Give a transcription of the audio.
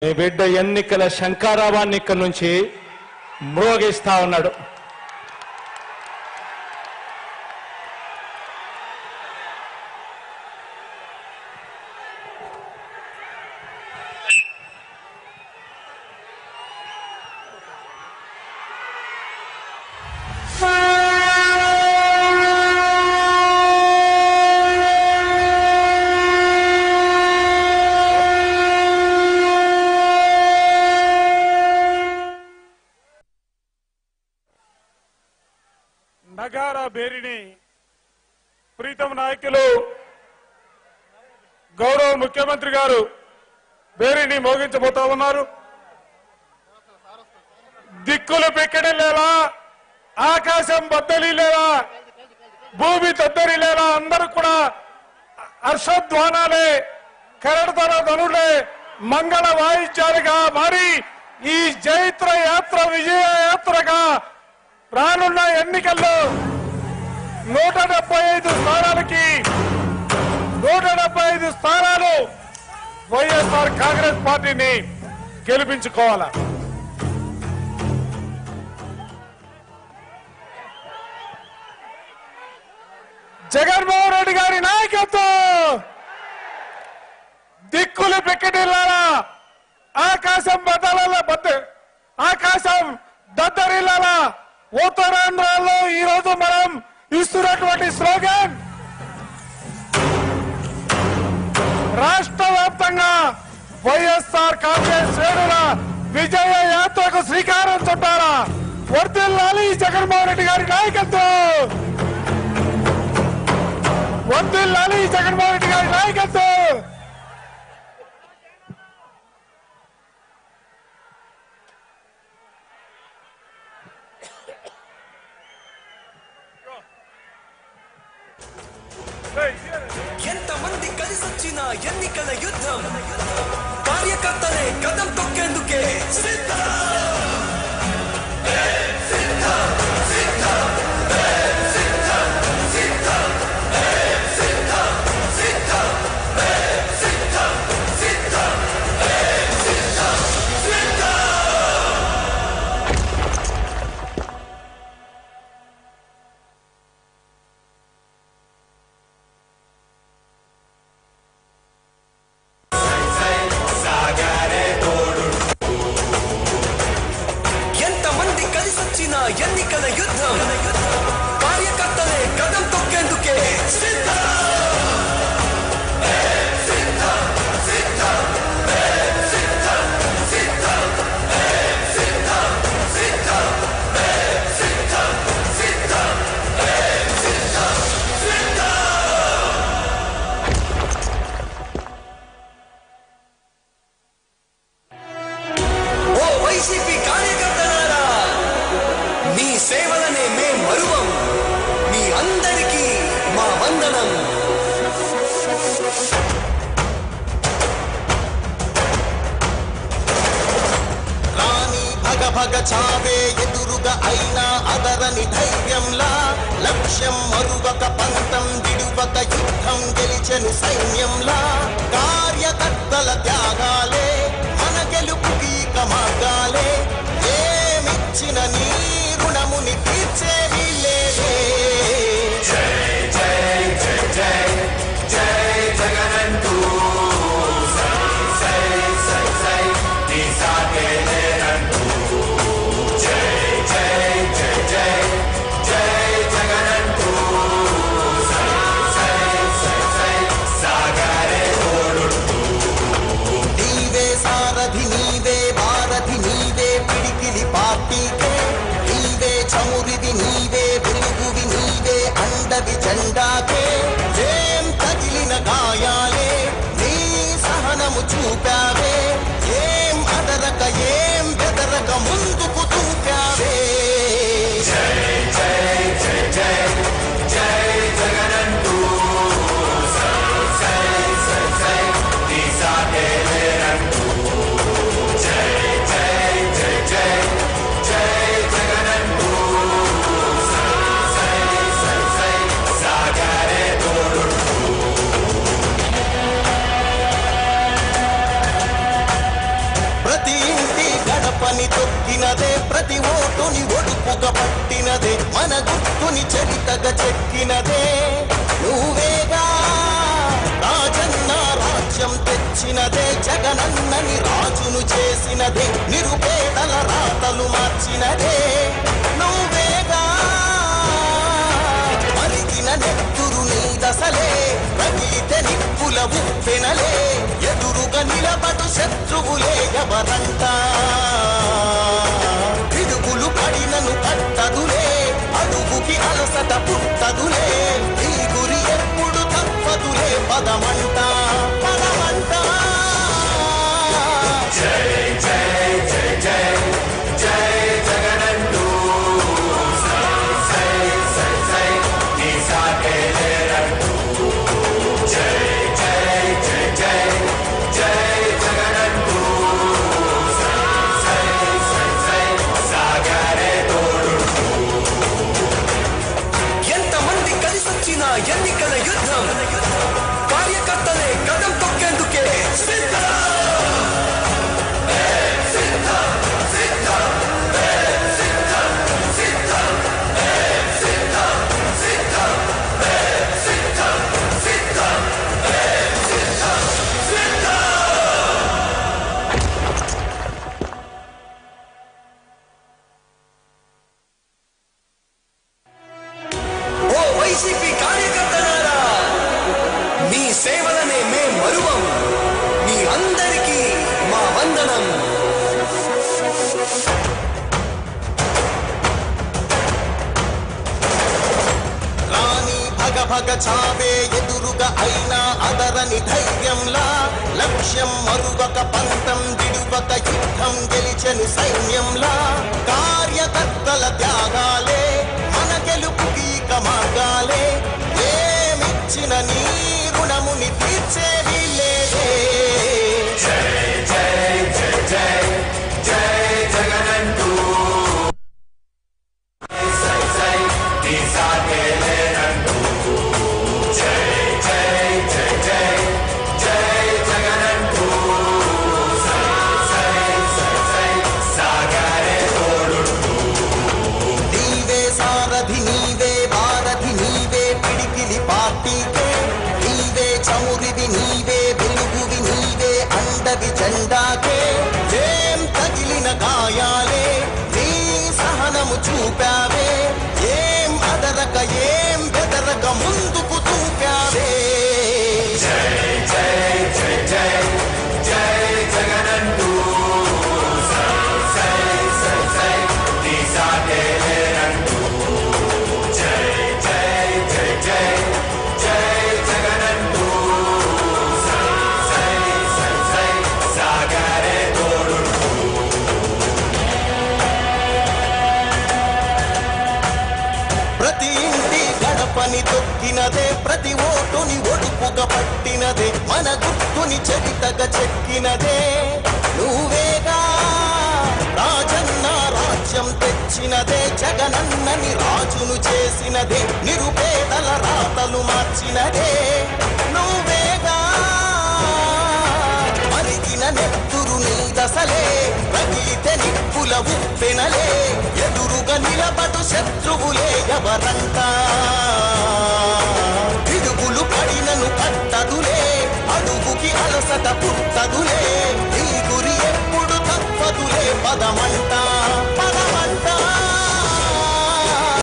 మీ బిడ్డ ఎన్నికల శంకారావాన్ని ఇక్కడి నుంచి మ్రోగిస్తా ఉన్నాడు. నగారా బేరిని ప్రీతం నాయకులు గౌరవ ముఖ్యమంత్రి గారు బేరిని మోగించబోతా ఉన్నారు. దిక్కులు పెక్కడలేలా, ఆకాశం బద్దలిలేలా, భూమి తద్దరిలేలా అందరూ కూడా హర్షధ్వానాలే, కరడతర ధనులే, మంగళ వాయిద్యాలుగా మారి ఈ జైత్ర యాత్ర విజయ యాత్రగా రానున్న ఎన్నికల్లో 175 స్థానాలకి 175 స్థానాలు వైఎస్ఆర్ కాంగ్రెస్ పార్టీని గెలిపించుకోవాలా. జగన్మోహన్ రెడ్డి గారి నాయకత్వం, దిక్కులు పెక్కటిల్లాలా, ఆకాశం దద్దరిల్లాలా. ఉత్తరాంధ్రలో ఈ రోజు మనం ఇస్తున్నటువంటి స్లోగన్ రాష్ట్ర వ్యాప్తంగా వైఎస్ఆర్ కాంగ్రెస్ శ్రేణుల విజయ యాత్రకు శ్రీకారం చుట్టారా. వర్ధిల్లాలి జగన్మోహన్ రెడ్డి గారి నాయకత్వం, వర్ధిల్లాలి జగన్మోహన్ రెడ్డి గారి నాయకత్వం. ఎంతమంది కలిసొచ్చిన ఎన్నికల యుద్ధం, కార్యకర్తలే కదం తొక్కేందుకే ఎన్నికల యుద్ధం, కార్యకర్తలే కదం తొక్కేందుకే ఓ వైసీపీ కార్యకర్తలారా, మీ సేవలనే మేం మరువం. మీ అందరికీ మా వందనం. రాణి భగ భగ చావే ఎదురుగా అయినా అదరని ధైర్యంలా, లక్ష్యం మరువక పంతం విడువక యుద్ధం గెలిచెను సైన్యంలా. కార్యకర్తల త్యాగాలే మన గెలుపుకి మార్గాలే, ఏమిచ్చిన నీ రుణముని తీర్చేది లేదే. జై జై జై జై జై జగనంటూ సై సై సై సై నీ సాగే లేరంటూ. జై జై జై జై జై జగనంటూ సై సై సై సై సాగరే తోడుంటూ. నీవే సారథి, నీవే భారథి, నీవే పిడికిలి పార్టీకే. నీవే చమురివి, నీవే వెలుగువి, నీవే అండవి జెండాకే. ఏం తగిలిన గాయాలే నీ సహనము చూపావే, ఏం అదరక ఏం బెదరక ముందుకు దూకావే. జై జై జై జై జై జగనంటూ సై సై సై సై నీ సాగే లేరంటూ. జై జై జై జై జై జగనంటూ సై సై సై సై సాగే గడపని తొక్కినదే ప్రతి ఓటుని ఒడుపుగా పట్టినదే మన గుర్తుని చరితగా చెక్కినదే నువ్వేగా రాజన్న రాజ్యం తెచ్చినదే జగనన్నని రాజును చేసినదే నిరుపేదల రాతలు మార్చినదే నువ్వేగా మరిగిన నెత్తురు నీ దశలే రగిలితే నిప్పుల ఉప్పెనలే ఎదురుగా నిలబడు శత్రువులే ఎవరంట పిడుగులు పడినను కట్టదులే అడుగుకి అలసట పుట్టదులే ఈ గురి ఎప్పుడు తప్పదులే పదమంట పదమంట జై జై జై జై జై జగనంటూ సై సై సై సై నీ సాటే లేరంటూ జై జై జై జై జై జగనంటూ సై సై సై సై సాగరే తోడుంటూ ఎంతమంది కలిసొచ్చిన ఎన్నికల యుద్ధం కార్యకర్తలే కదం తొక్కేందుకే ఓ వైసీపీ కార్యకర్తలారా మీ సేవలనే మే మరువం మీ అందరికీ మా వందనం రాణి భగ భగ చావే ఎదురుగా అయినా అదరని ధైర్యంలా లక్ష్యం మరువక పంతం విడువక యుద్ధం గెలిచెను సైన్యంలా కార్యకర్తల త్యాగాలే మన గెలుపుకి ఇక మార్గాలే ఏమిచ్చిన నీ రుణముని తీర్చేది లేదే జై జై జై జై జై జగనంటూ సై సై నీ సాటే లేరంటూ జై జై జై జై జై జగనంటూ సై సై సై సై సాగరే తోడుంటూ నీవే సారథి నీవే వారధి నీవే పిడికిలి పార్టీకే నీవే చమురివి నీవే వెలుగువి నీవే అండవి జెండాకే ఏం తగిలిన గాయాలే నీ సహనము చూపావే ఏం అదరక ఏం బెదరక ముందుకు చూపావే జై జై జై జై జై జగనంటూ సై సై సై సై నీ సాటే లేరంటూ జై జై జై జై జై జగనంటూ సై సై సై సై సాగరే తోడుంటూ ప్రతి ఇంటి గడపని తొక్కినదే ప్రతి ఓటుని ఒడుపుగా పట్టినదే మన గుర్తుని చరితగా చెక్కినదే నువ్వేగా రాజన్న రాజ్యం తెచ్చినదే జగనన్నని రాజును చేసినదే నిరుపేదల రాతలు మార్చినదే నువ్వేగా మరిగిన నెత్తురు నీ దశలే రగిలితే నిప్పుల ఉప్పెనలే ఎదురుగా నిలబడు శత్రువులే ఎవరంట పిడుగులు పడినను కట్టదులే అడుగుకి అలసట పుట్టదులే ఈ గురి ఎప్పుడు తప్పదులే పదమంట